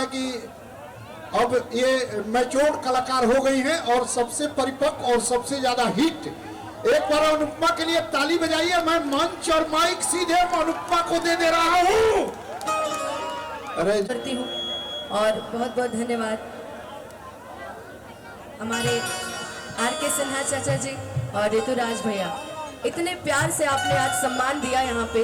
है कि अब ये मैच्योर कलाकार हो गई हैं और सबसे परिपक्व और सबसे ज्यादा हिट। एक बार अनुपमा के लिए ताली बजाइए। मैं मंच और माइक सीधे अनुपमा को दे रहा हूँ। अरे करती हूँ और बहुत बहुत धन्यवाद हमारे आर.के. सिन्हा चाचा जी और ऋतुराज भैया। इतने प्यार से आपने आज सम्मान दिया यहाँ पे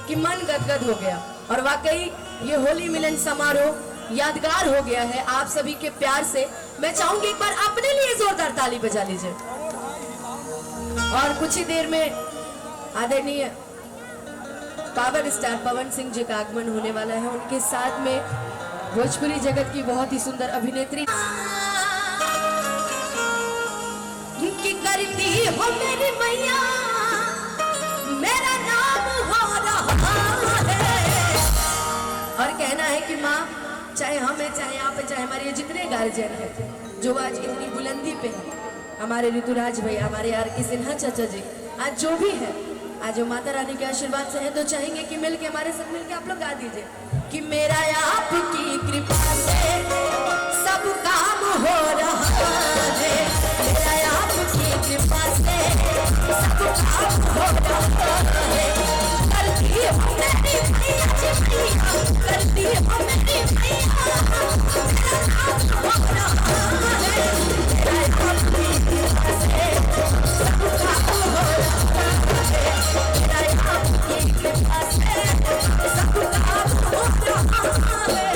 कि मन गदगद हो गया। और वाकई ये होली मिलन समारोह यादगार हो गया है आप सभी के प्यार से। मैं चाहूंगी एक बार अपने लिए जोरदार ताली बजा लीजिए। और कुछ ही देर में आदरणीय पावर स्टार पवन सिंह जी का आगमन होने वाला है। उनके साथ में भोजपुरी जगत की बहुत ही सुंदर अभिनेत्री की करती हो मेरी मैया, मेरा नाम हो रहा है। और कहना है कि माँ, चाहे हम हैं, चाहे आप हैं, चाहे हमारे जितने गार्जियन हैं जो आज इतनी बुलंदी पे हैं, हमारे ऋतुराज भैया, हमारे आर.के. सिन्हा चाचा जी, आज जो भी है, आज जो माता रानी के आशीर्वाद से है, तो चाहेंगे कि मिलके हमारे साथ मिलके आप लोग गा दीजिए कि मेरा आपकी कृपा से सब काम हो रहा है, मेरा आपकी कृपा से सब काम हो रहा है। करती हो मेरी मैया जी मैया, करती हो मेरी मैया, मेरा नाम हो रहा है, मेरा आपकी कृपा से सब काम हो रहा है, मेरा आपकी कृपा से सब काम हो रहा है।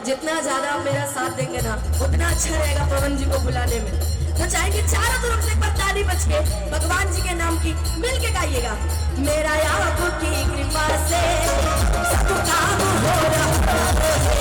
जितना ज्यादा आप मेरा साथ देंगे ना, उतना अच्छा रहेगा पवन जी को बुलाने में। तो चाहेंगे चारों तरफ से एक बार ताली बज के भगवान जी के नाम की मिल के गाइएगा, मेरा आपकी कृपा से सब काम हो रहा है।